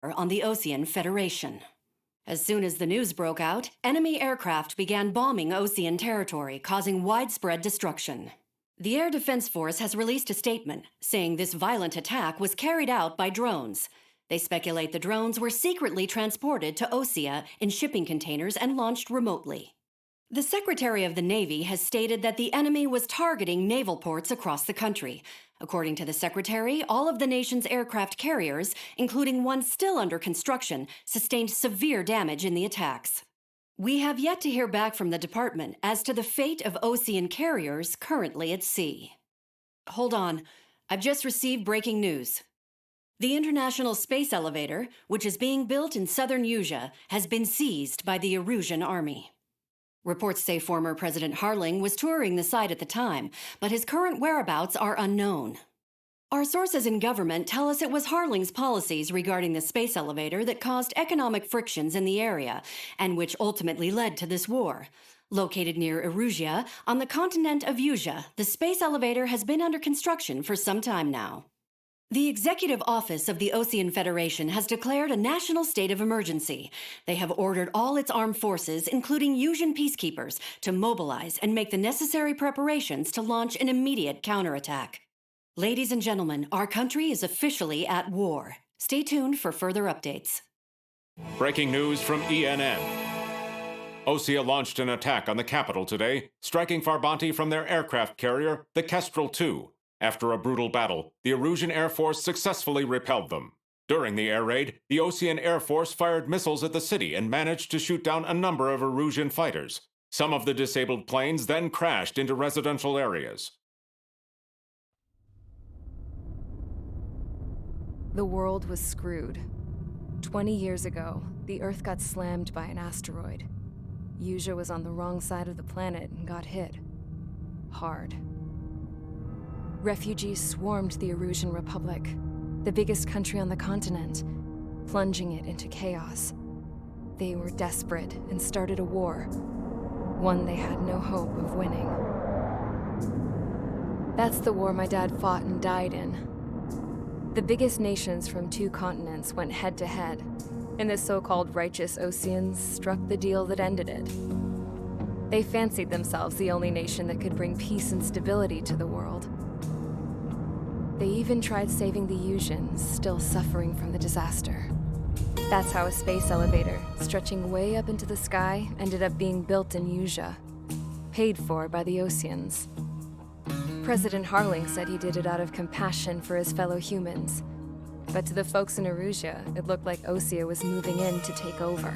on the Ocean Federation. As soon as the news broke out, enemy aircraft began bombing Ocean territory, causing widespread destruction. The Air Defense Force has released a statement saying this violent attack was carried out by drones. They speculate the drones were secretly transported to Osea in shipping containers and launched remotely. The Secretary of the Navy has stated that the enemy was targeting naval ports across the country. According to the Secretary, all of the nation's aircraft carriers, including one still under construction, sustained severe damage in the attacks. We have yet to hear back from the department as to the fate of Ocean carriers currently at sea. Hold on, I've just received breaking news. The International Space Elevator, which is being built in southern Usea, has been seized by the Erusian Army. Reports say former President Harling was touring the site at the time, but his current whereabouts are unknown. Our sources in government tell us it was Harling's policies regarding the space elevator that caused economic frictions in the area, and which ultimately led to this war. Located near Erusia, on the continent of Usea, the space elevator has been under construction for some time now. The Executive Office of the Ocean Federation has declared a national state of emergency. They have ordered all its armed forces, including Usian peacekeepers, to mobilize and make the necessary preparations to launch an immediate counterattack. Ladies and gentlemen, our country is officially at war. Stay tuned for further updates. Breaking news from ENN. Osea launched an attack on the capital today, striking Farbanti from their aircraft carrier, the Kestrel II. After a brutal battle, the Erusian Air Force successfully repelled them. During the air raid, the Ocean Air Force fired missiles at the city and managed to shoot down a number of Erusian fighters. Some of the disabled planes then crashed into residential areas. The world was screwed. 20 years ago, the Earth got slammed by an asteroid. Usea was on the wrong side of the planet and got hit. Hard. Refugees swarmed the Erusian Republic, the biggest country on the continent, plunging it into chaos. They were desperate and started a war, one they had no hope of winning. That's the war my dad fought and died in. The biggest nations from 2 continents went head-to-head, and the so-called righteous Oceans struck the deal that ended it. They fancied themselves the only nation that could bring peace and stability to the world. They even tried saving the Usians, still suffering from the disaster. That's how a space elevator, stretching way up into the sky, ended up being built in Usea, paid for by the Oceans. President Harling said he did it out of compassion for his fellow humans. But to the folks in Erusia, it looked like Osea was moving in to take over.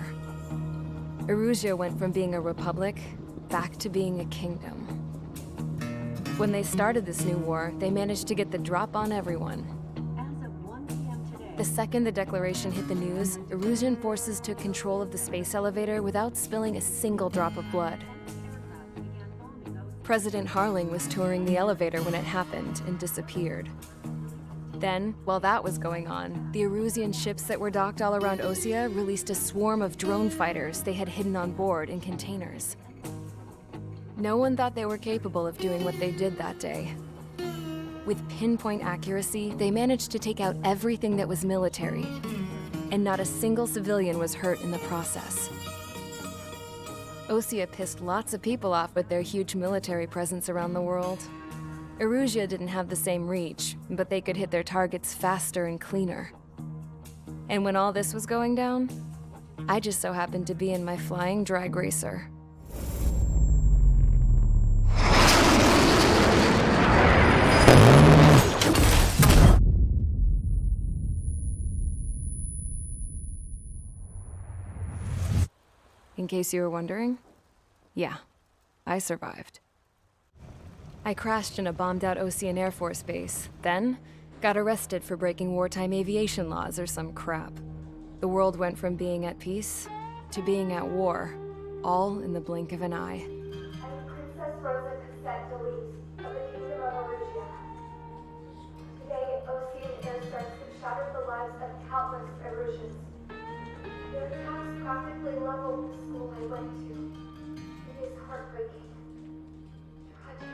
Erusia went from being a republic back to being a kingdom. When they started this new war, they managed to get the drop on everyone. As of 1 p.m. today, The second the declaration hit the news, Erusian forces took control of the space elevator without spilling a single drop of blood. President Harling was touring the elevator when it happened and disappeared. Then, while that was going on, the Erusian ships that were docked all around Osea released a swarm of drone fighters they had hidden on board in containers. No one thought they were capable of doing what they did that day. With pinpoint accuracy, they managed to take out everything that was military, and not a single civilian was hurt in the process. Osea pissed lots of people off with their huge military presence around the world. Erusia didn't have the same reach, but they could hit their targets faster and cleaner. And when all this was going down, I just so happened to be in my flying drag racer. In case you were wondering, yeah, I survived. I crashed in a bombed-out Ocean Air Force base, then got arrested for breaking wartime aviation laws or some crap. The world went from being at peace to being at war, all in the blink of an eye. I'm Princess Rosa Cassette Delise of the Kingdom of Erusia. Today, Ocean airstrikes have shattered the lives of countless Erusians. Their attacks practically leveled the school I went to. It is heartbreaking. Tragic.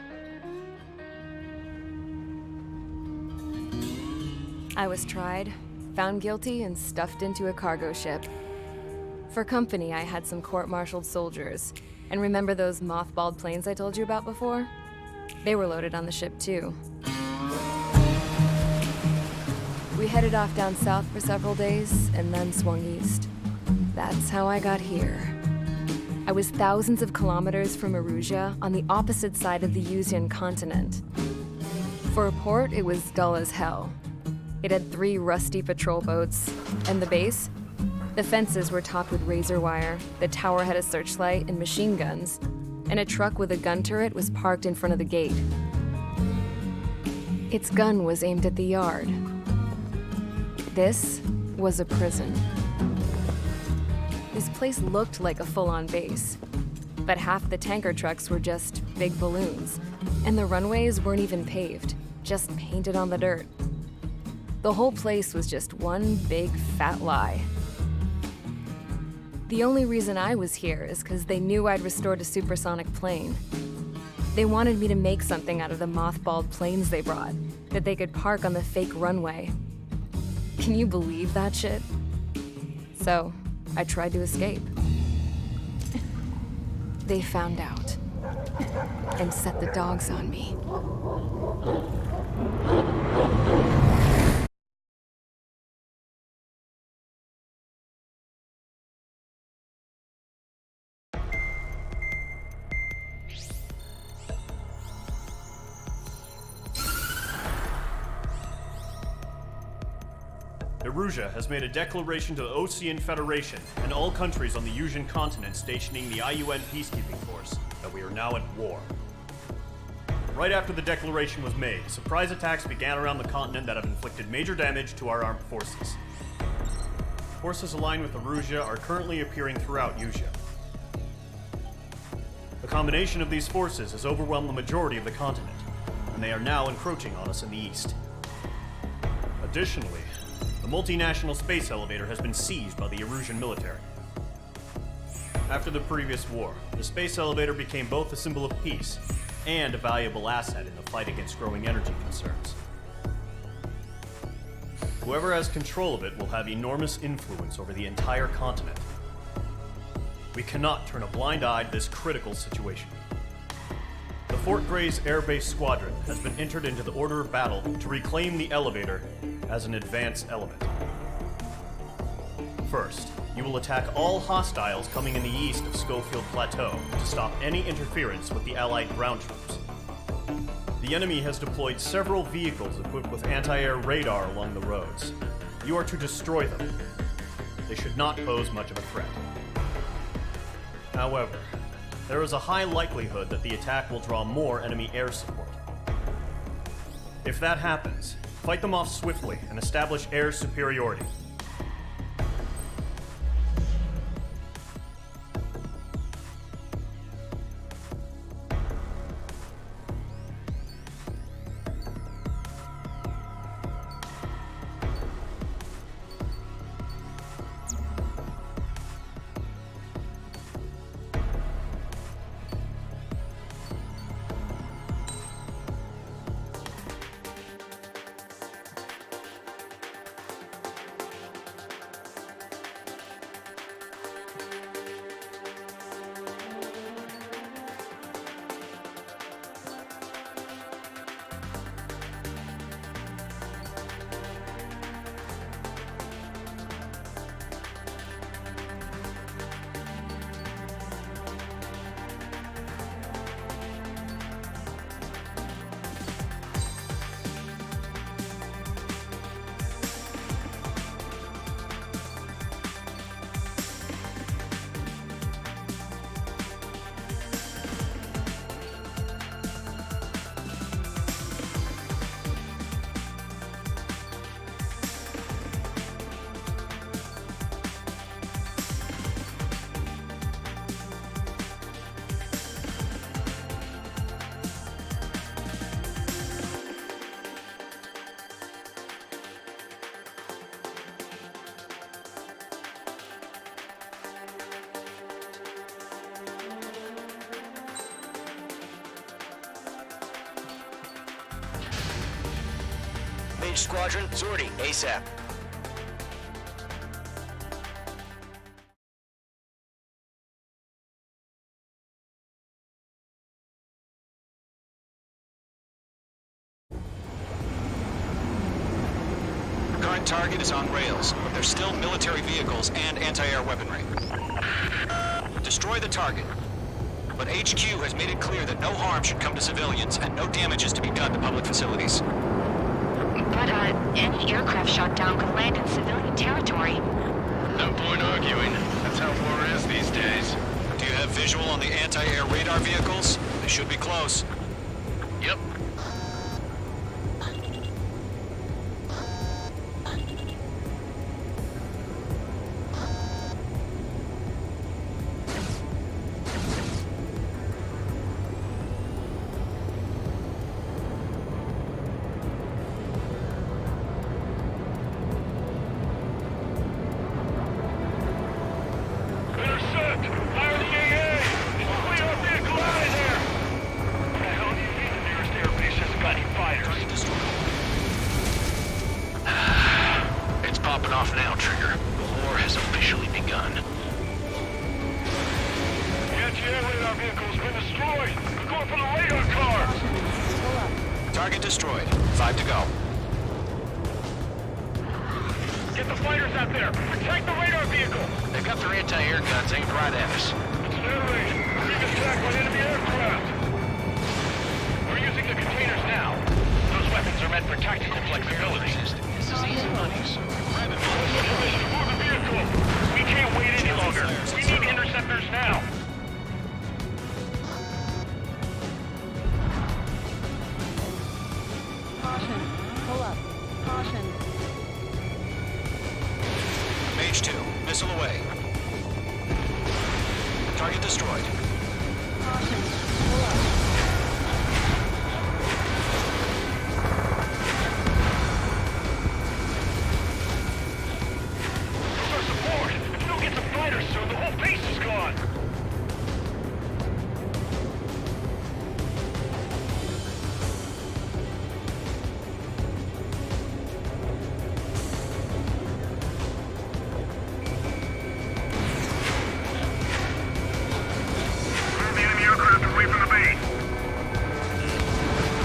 I was tried, found guilty, and stuffed into a cargo ship. For company, I had some court-martialed soldiers. And remember those mothballed planes I told you about before? They were loaded on the ship, too. We headed off down south for several days, and then swung east. That's how I got here. I was thousands of kilometers from Erusia, on the opposite side of the Yuzian continent. For a port, it was dull as hell. It had 3 rusty patrol boats, and the base? The fences were topped with razor wire, the tower had a searchlight and machine guns, and a truck with a gun turret was parked in front of the gate. Its gun was aimed at the yard. This was a prison. This place looked like a full-on base, but half the tanker trucks were just big balloons, and the runways weren't even paved, just painted on the dirt. The whole place was just one big fat lie. The only reason I was here is because they knew I'd restored a supersonic plane. They wanted me to make something out of the mothballed planes they brought, that they could park on the fake runway. Can you believe that shit? So, I tried to escape. They found out, and set the dogs on me. Erusia has made a declaration to the Ocean Federation and all countries on the Yuzian continent stationing the IUN peacekeeping force that we are now at war. Right after the declaration was made, surprise attacks began around the continent that have inflicted major damage to our armed forces. Forces aligned with Erusia are currently appearing throughout Yusia. The combination of these forces has overwhelmed the majority of the continent, and they are now encroaching on us in the east. Additionally, the multinational space elevator has been seized by the Erusian military. After the previous war, the space elevator became both a symbol of peace and a valuable asset in the fight against growing energy concerns. Whoever has control of it will have enormous influence over the entire continent. We cannot turn a blind eye to this critical situation. The Fort Gray's Air Base Squadron has been entered into the order of battle to reclaim the elevator as an advanced element. First, you will attack all hostiles coming in the east of Schofield Plateau to stop any interference with the Allied ground troops. The enemy has deployed several vehicles equipped with anti-air radar along the roads. You are to destroy them. They should not pose much of a threat. However, there is a high likelihood that the attack will draw more enemy air support. If that happens, fight them off swiftly and establish air superiority. Mage Squadron, sortie, ASAP. target is on rails, but there's still military vehicles and anti-air weaponry. Destroy the target. But HQ has made it clear that no harm should come to civilians and no damage is to be done to public facilities. But, any aircraft shot down could land in civilian territory. No point arguing. That's how war is these days. Do you have visual on the anti-air radar vehicles? They should be close. Yep. Target destroyed. 5 to go. Get the fighters out there! Protect the radar vehicle! They've got their anti-air guns aimed right at us. It's their range. We're being attacked by enemy aircraft. We're using the containers now. Those weapons are meant for tactical flexibility. This is easy money, so grab it. Move the vehicle! We can't wait any longer. We need interceptors now. Caution. Pull up. Caution. H.2, missile away. Target destroyed. Caution. Pull up. For support! If we don't get the fighters soon, the whole base is gone!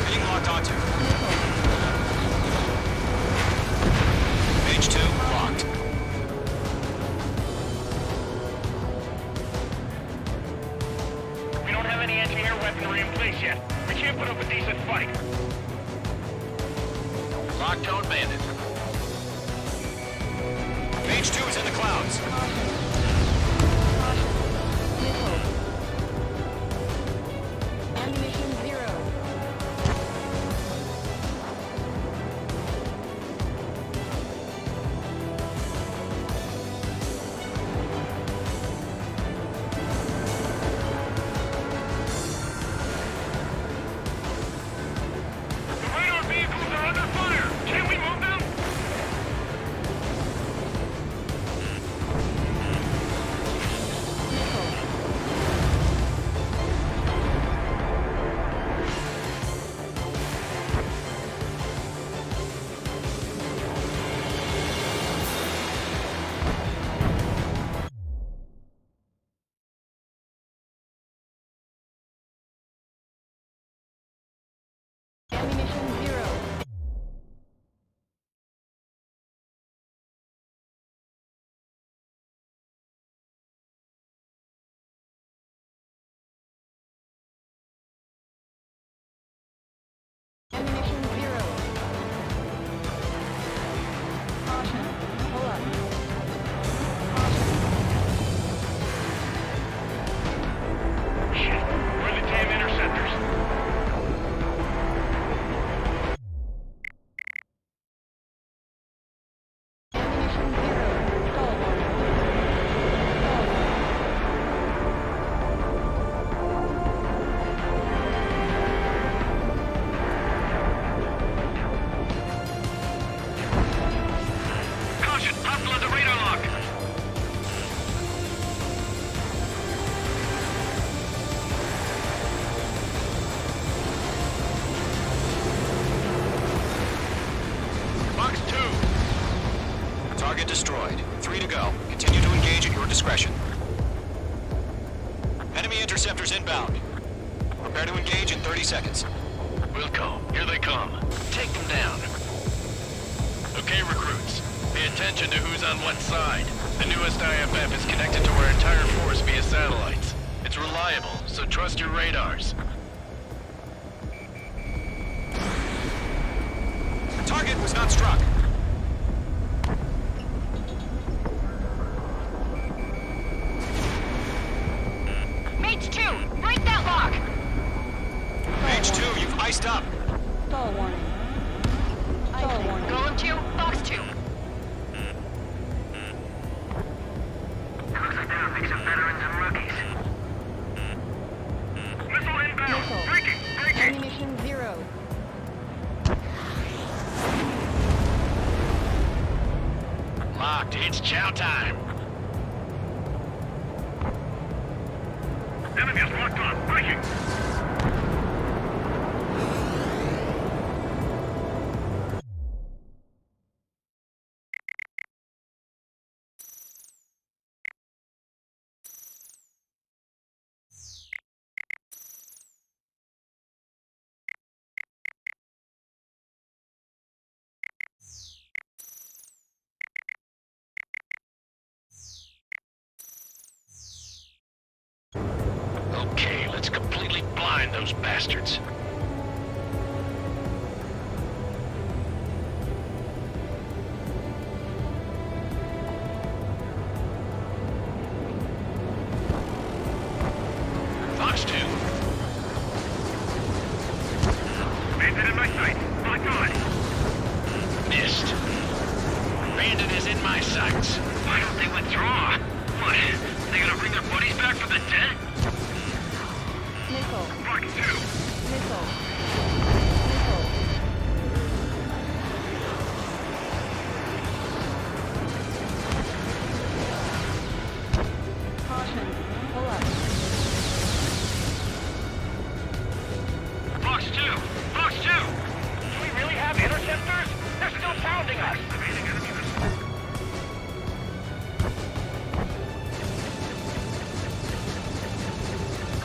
Being locked onto. H.2, locked. We don't have any anti-air weaponry in place yet. We can't put up a decent fight. Locked on bandit. H.2 is in the clouds. Ammunition 0. The radar vehicles are under fire! Can we move them? Ammunition 0. Ammunition 0. Caution. Pull up. Shit. Where are the damn interceptors? Ammunition 0. Stall warning. Stall warning. Caution! Hostile on the radar lock! Box 2! Target destroyed. 3 to go. Continue to engage at your discretion. Enemy interceptors inbound. Prepare to engage in 30 seconds. Wilco, here they come. Take them down. Okay, recruits. attention to who's on what side. The newest IFF is connected to our entire force via satellites. It's reliable, so trust your radars. The target was not struck. Mates 2, break that lock! H2, you've iced up. Stall warning. Stall warning. Golem 2, Fox 2. Close down, mix of veterans and rookies. Missile inbound! Missile. Breaking! Ammunition 0. Locked, it's chow time. Enemy is locked on. Breaking! Okay, let's completely blind those bastards. Fox 2. Bandit in my sight. Locked on. Missed. Bandit is in my sights. Why don't they withdraw? What? They gonna bring their buddies back from the dead? Missile. Fox 2. Missile. Missile. Caution. Pull up. Fox 2! Fox 2! Do we really have interceptors? They're still pounding us!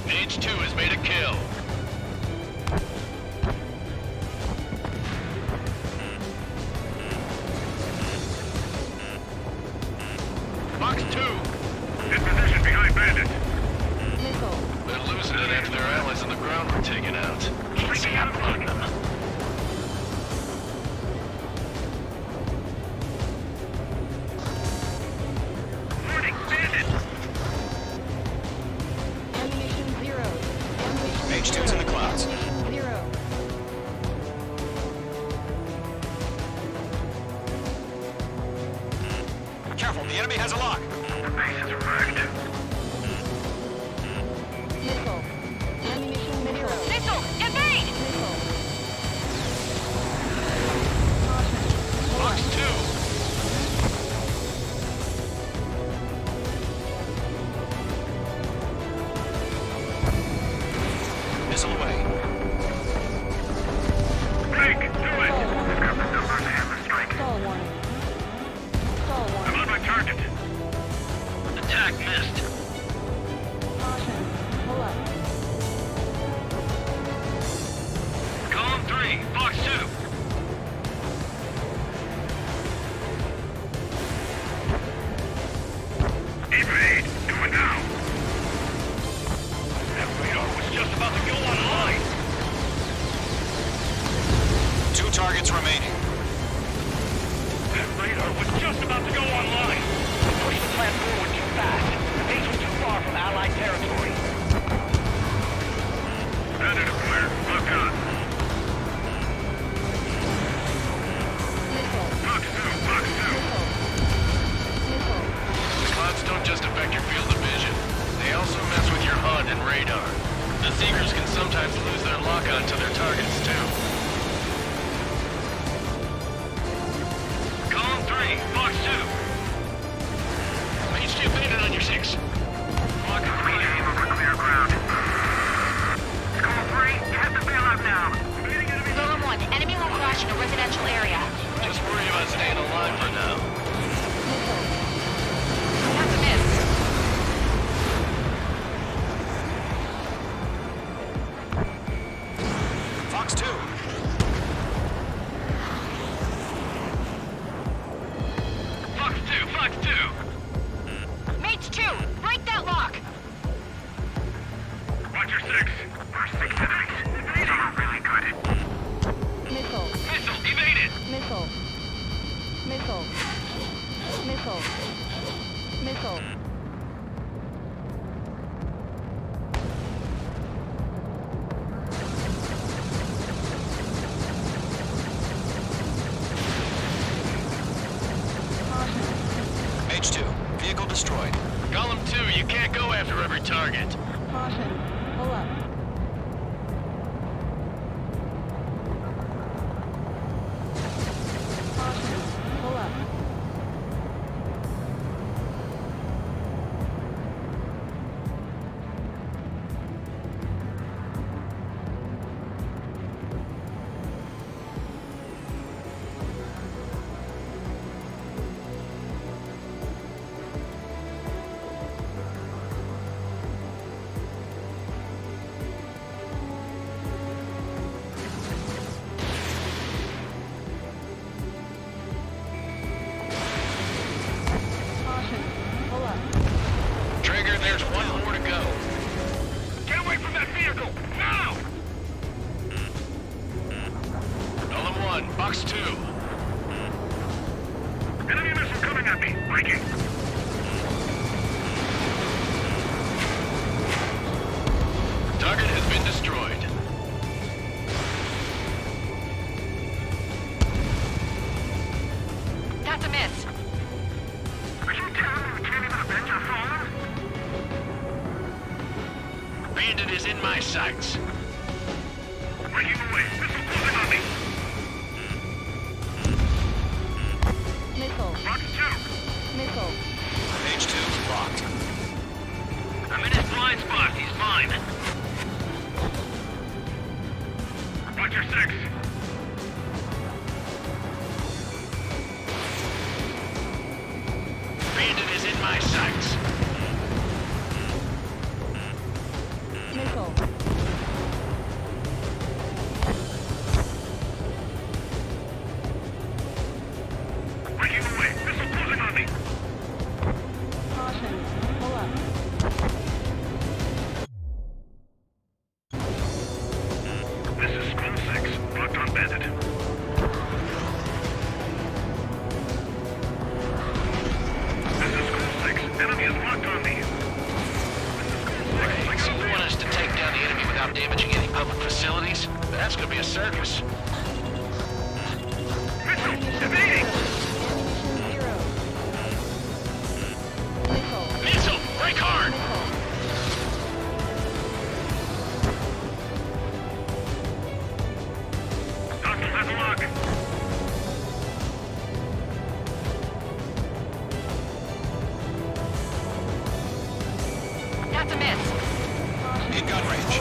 H2 has made a kill. Fox 2! In position behind Bandit. Missile. They're losing it after their allies on the ground were taken out. Easy upon them. Warning, Bandit! Ammunition 0. Ammunition H2's in the clouds. 0. Careful, the enemy has a lock. The base is wrecked. Missile. Ammunition 0. Missile, evade! Missile. Caution. Pull Fox up. 2. Missile away. Break! Do it! I've got the numbers and the strike. Stall warning. Stall I'm warning. on my target. Attack missed. Caution. Pull up. Column 3, Fox 2. Evade! Do it now! That radar was just about to go online! 2 targets remaining. That radar was just about to go online! Push the plan forward too fast. The base was too far from Allied territory. Bandit acquired. Lock on. Missile. Fox 2, Fox 2. Missile. Missile. Clouds don't just affect your field of vision. They also mess with your HUD and radar. The Seekers can sometimes lose their lock-on to their targets, too. Column 3, Fox 2. H2 bandit on your 6. Block 3, aim over clear ground. Column 3, you have to bail out now. Missile. Missile. Missile. H2, vehicle destroyed. Column 2, you can't go after every target. Caution. Pull up. Caution. Pull up. Caution. Pull up. Trigger, there's one more to go. Get away from that vehicle! Now! Column 1, box 2. Enemy missile coming at me. Breaking. Target has been destroyed. That's a miss. Are you telling me we can't even avenge our fallen? Bandit is in my sights. Breaking away. Missile closing on me. Missile. Box 2. Missile. H2 locked. I'm in his blind spot. He's mine. Roger 6. Bandit is in my sights. Missile. Breaking away. Missile closing on me. Caution. Pull up. This is Skull 6. Locked on Bandit. This is Skull 6. Enemy is locked on me. Right. So you want us to take down the enemy without damaging any public facilities? That's gonna be a circus. Missile! Evading! Ammunition 0. Missile. Missile! Break hard! Hostile has a lock. That's a miss. In gun range.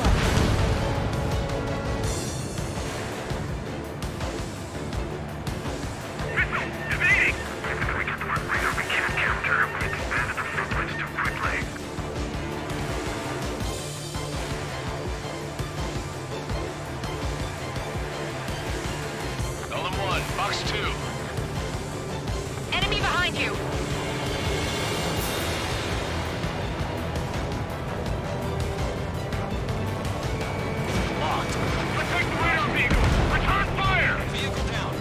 Missile! Evading! If we get the one radar we can't counter, we expanded the footprints too quickly. Column 1, box 2. Enemy behind you. Locked. Protect the radar vehicle! Return fire! Vehicle down.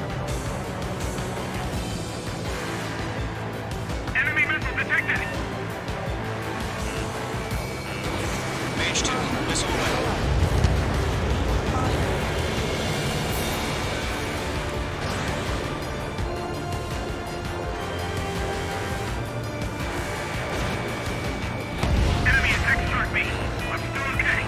Enemy missile detected! H2, missile away. Enemy attack struck me. I'm still okay.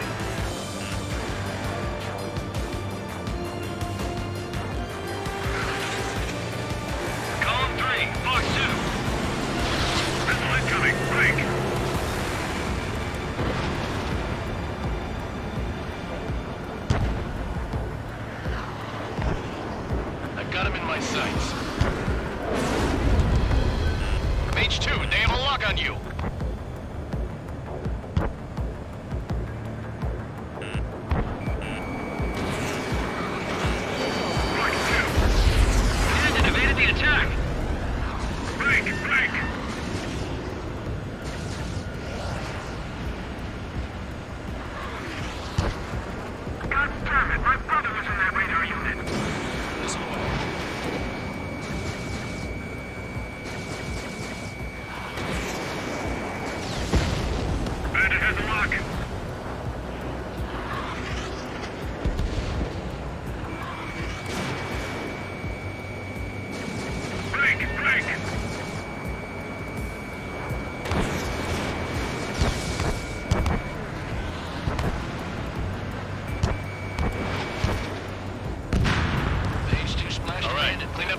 Column 3, box 2. Missile incoming. Break. I've got him in my sights. H2, they have a lock on you. Box 2. Bandit evaded the attack. Break. God damn it, my brother was in that radar unit. Missile away.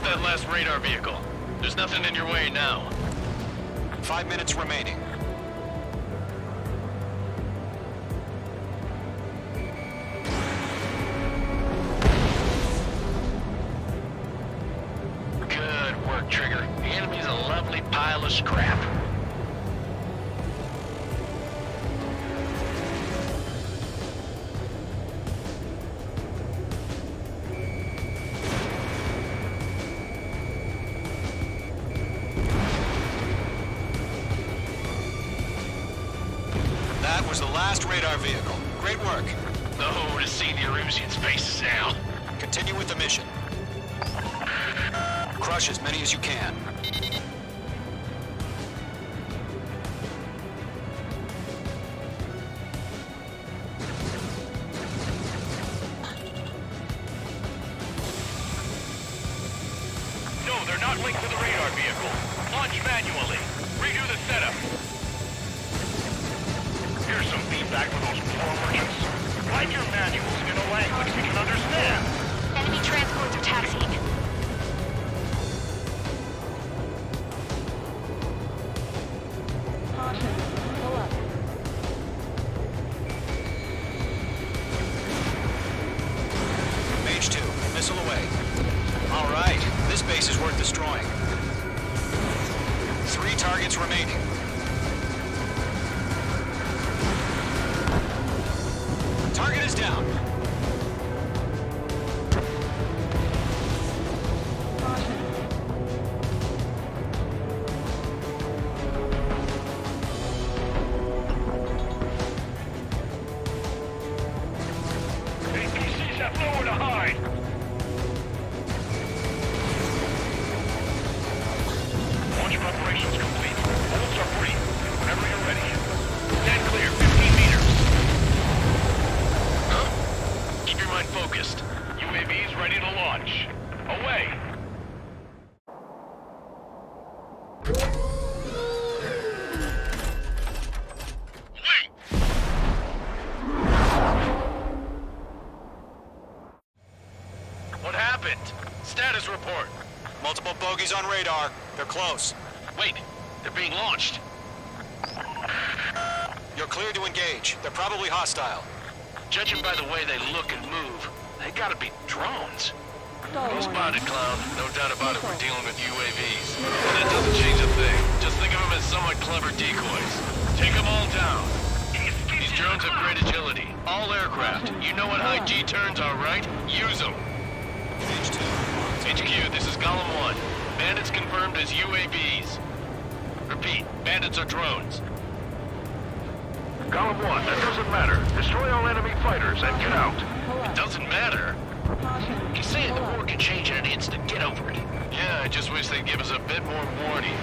that last radar vehicle. There's nothing in your way now. 5 minutes remaining. Good work, Trigger. The enemy's a lovely pile of scrap. That was the last radar vehicle. Great work. Oh, to see the Erusians' faces now. Continue with the mission. Crush as many as you can. No, they're not linked to the radar vehicle. Launch manually. Redo the setup. Here's some feedback for those poor merchants. Write your manuals in a language we can understand. Enemy transports are taxiing. Caution. Pull up. Mage 2, missile away. All right, this base is worth destroying. 3 targets remaining. Target is down. Caution. APCs have nowhere to hide. Launch preparations complete. Bolts are free. Whenever you're ready. Stand clear, 15 meters. Huh? Keep your mind focused. UAVs ready to launch. Away! Wait! What happened? Status report. Multiple bogies on radar. They're close. Wait, they're being launched. You're clear to engage. They're probably hostile. Judging by the way they look and move, they gotta be drones. Stall Well warning. spotted, Clown. No doubt about it, we're dealing with UAVs. But that doesn't change a thing. Just think of them as somewhat clever decoys. Take them all down. These drones have great agility. All aircraft. You know what high G turns are, right? Use them. Mage 2. HQ, this is Column 1. Bandits confirmed as UAVs. Repeat, bandits are drones. Column 1, that doesn't matter. Destroy all enemy fighters and get out. Pull up. It doesn't matter? Caution. He's saying the Pull war up. can change in an instant. Get over it. Yeah, I just wish they'd give us a bit more warning.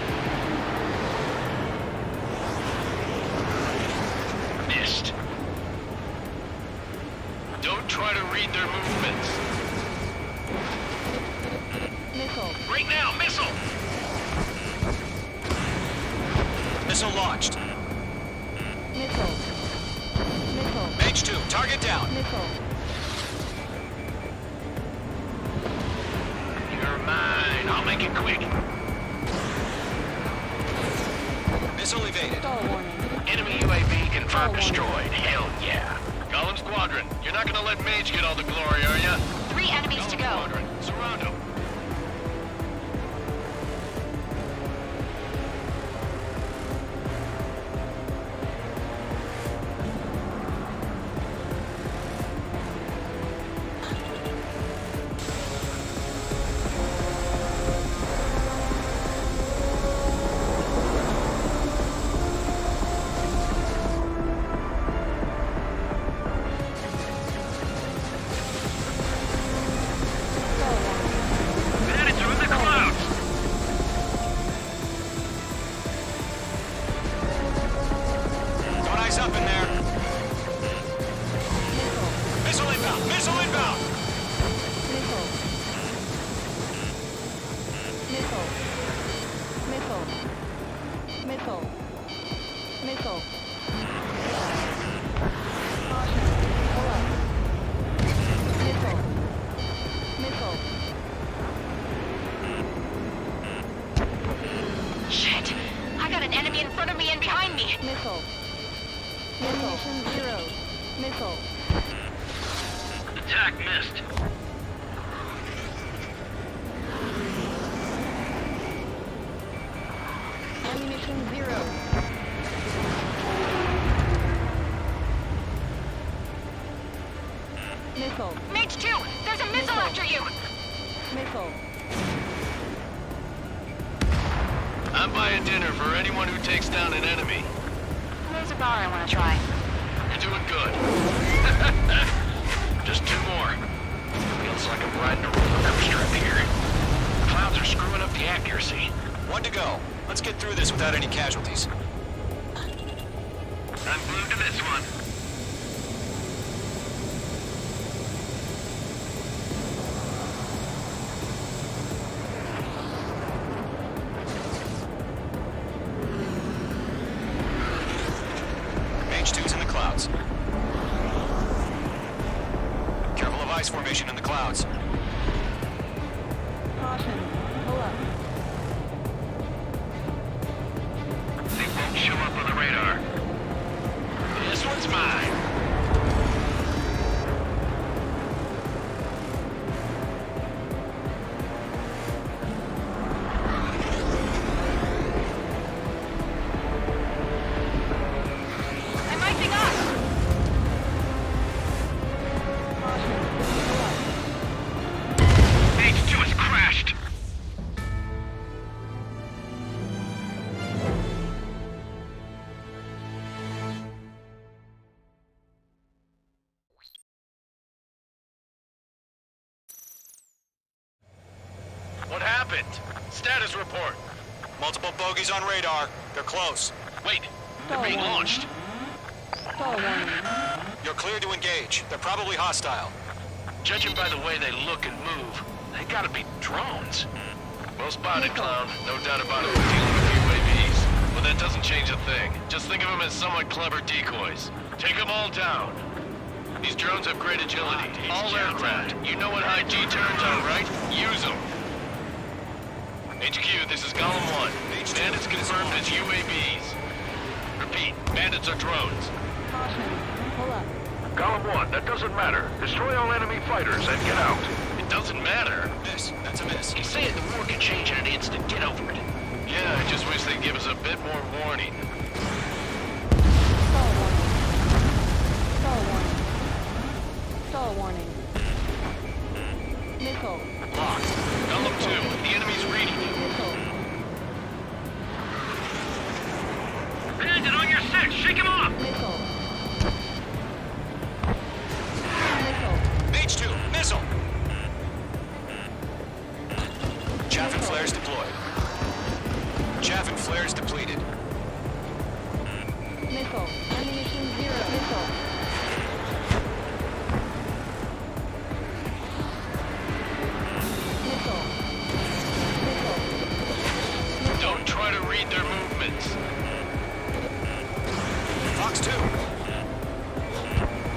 Missed. Don't try to read their movements. Missile. Right now, missile! Missile launched. Missile. Missile. Mage 2, target down. Missile. You're mine. I'll make it quick. Missile evaded. Stall warning. Enemy UAV confirmed Oh, destroyed. Hell yeah. Column Squadron, you're not gonna let Mage get all the glory, are ya? 3 enemies to go. Squadron, surround him. enemy in front of me and behind me. Missile. Ammunition 0. Missile. Attack missed. Ammunition 0. Missile. Mage 2, there's a missile after you. Missile. I'm buying dinner for anyone who takes down an enemy. There's a bar I want to try. You're doing good. Just 2 more. Feels like I'm riding a roller coaster up here. The clouds are screwing up the accuracy. 1 to go. Let's get through this without any casualties. I'm glued to this one. H.O.T.A.S in the clouds. Careful of ice formation in the clouds. Caution. Pull up. They won't show up on the radar. This one's mine. I'm icing up. H2 has crashed. What happened? Status report. Multiple bogies on radar. They're close. Wait, they're being launched. Stall warning. You're clear to engage. They're probably hostile. Judging by the way they look and move, they gotta be drones. Well spotted, clown. No doubt about it. We're dealing with UAVs. But that doesn't change a thing. Just think of them as somewhat clever decoys. Take them all down. These drones have great agility. All aircraft. You know what high G turns are, right? Use them. HQ, this is Golem 1. Bandits confirmed as UAVs. Repeat, bandits are drones. Caution. Pull up. Golem 1, that doesn't matter. Destroy all enemy fighters and get out. It doesn't matter. Miss. That's a miss. He's saying the war can change in an instant. Get over it. Yeah, I just wish they'd give us a bit more warning. Stall warning. Stall warning. Stall warning. Missile. Locked. Golem 2, the enemy's reading you. Missile. Bandit on your 6, shake him off! Missile. Missile. H2, missile! Chaff and flares deployed. Chaff and flares depleted. Missile. Ammunition 0. Missile. Missile. Missile. Don't try to read their movements. Fox 2.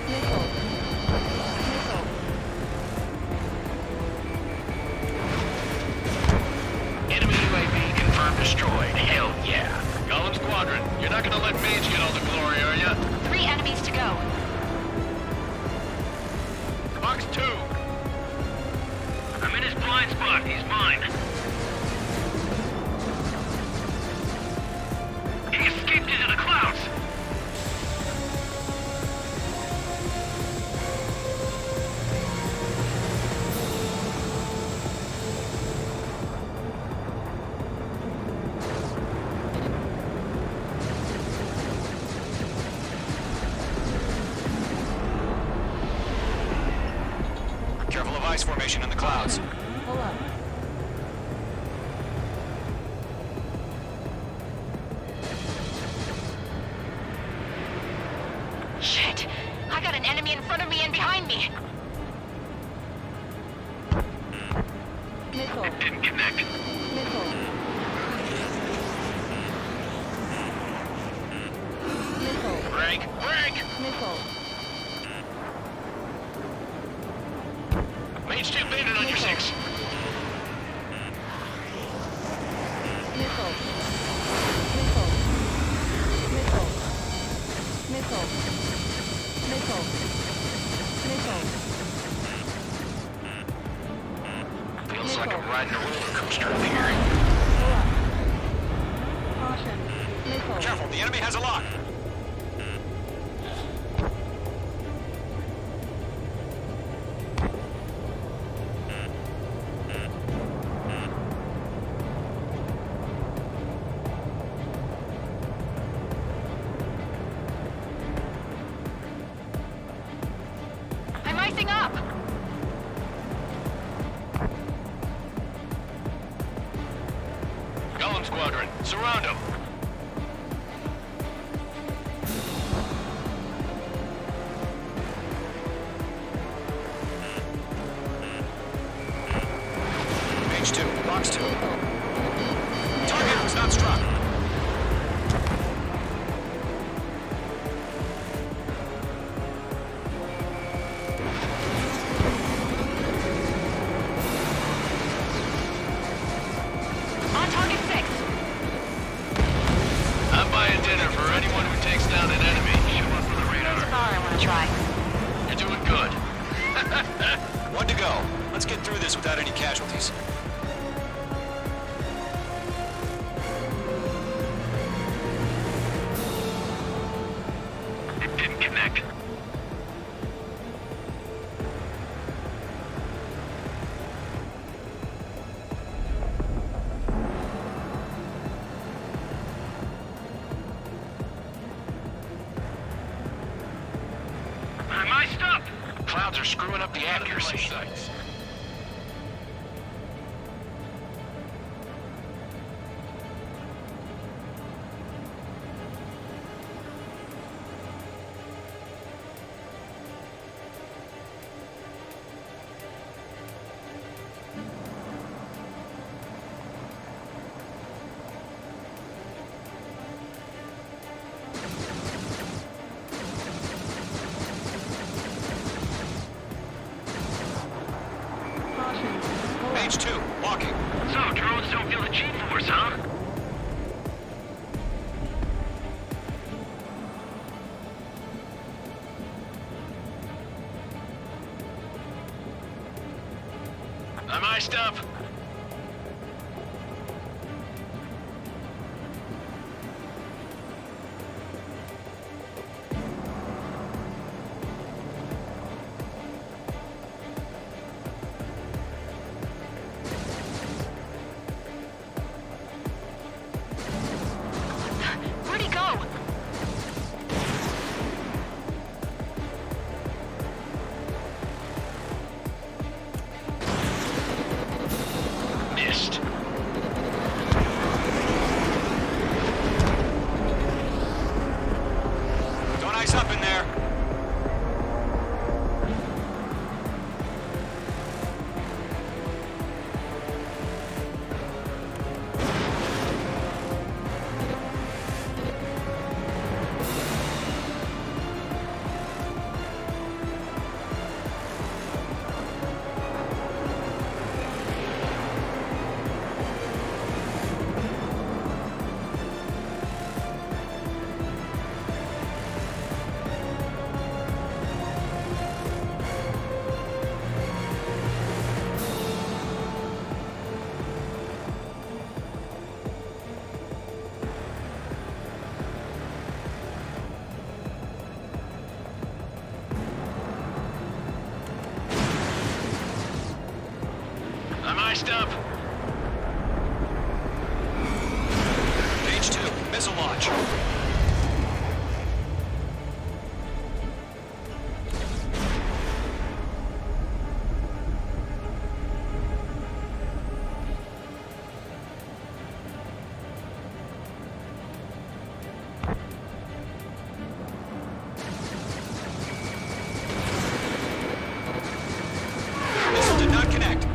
Missile. Missile. Enemy UAV confirmed destroyed. Hell yeah. Golem Squadron, you're not gonna let Mage get all the glory, are ya? 3 enemies to go. Fox 2. I'm in his blind spot. He's mine. He escaped into the clouds. Careful of ice formation in the clouds. Pull up. Shit! I got an enemy in front of me and behind me. Missile. Didn't connect. Missile. Missile. Rank, rank! Missile. Mage 2 bandit on your 6. Missile. Missile. like I'm riding a roller coaster up here. Pull up. Caution. Missile. Careful, the enemy has a lock. I'm icing up! Golem Squadron, surround them. H2, box 2. Target was not struck. On target 6! I'm buying dinner for anyone who takes down an enemy. Show up for the There's a radar. bar I want to try. You're doing good. One to go. Let's get through this without any casualties. It didn't connect. I'm iced up. Clouds are screwing up the accuracy. Caution. Pull up. H2, walking. So, drones don't feel the G-force, huh? I'm iced up. Where'd he go? Missed. Don't ice up in there. I'm iced up. H2, missile launch. Missile did not connect.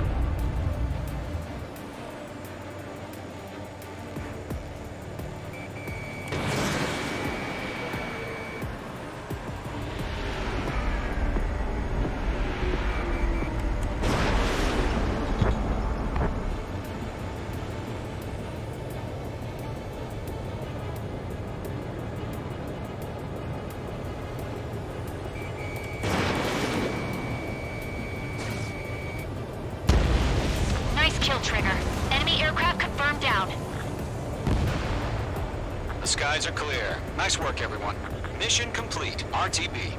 kill trigger. Enemy aircraft confirmed down. The skies are clear. Nice work, everyone. Mission complete. RTB.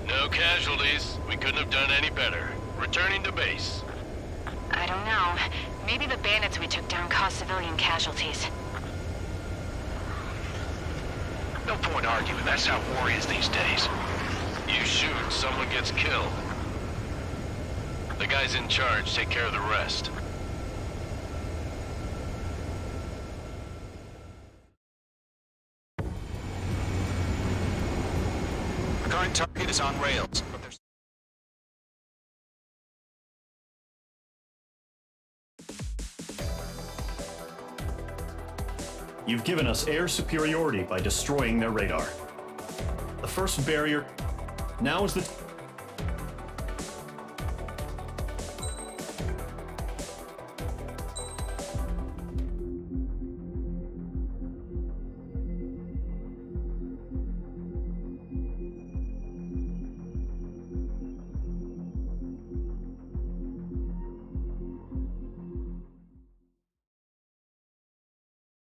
No casualties. We couldn't have done any better. Returning to base. I don't know. Maybe the bandits we took down caused civilian casualties. No point arguing. That's how war is these days. You shoot, someone gets killed. The guys in charge take care of the rest. Current target is on rails, but there's... You've given us air superiority by destroying their radar. The first barrier. Now is the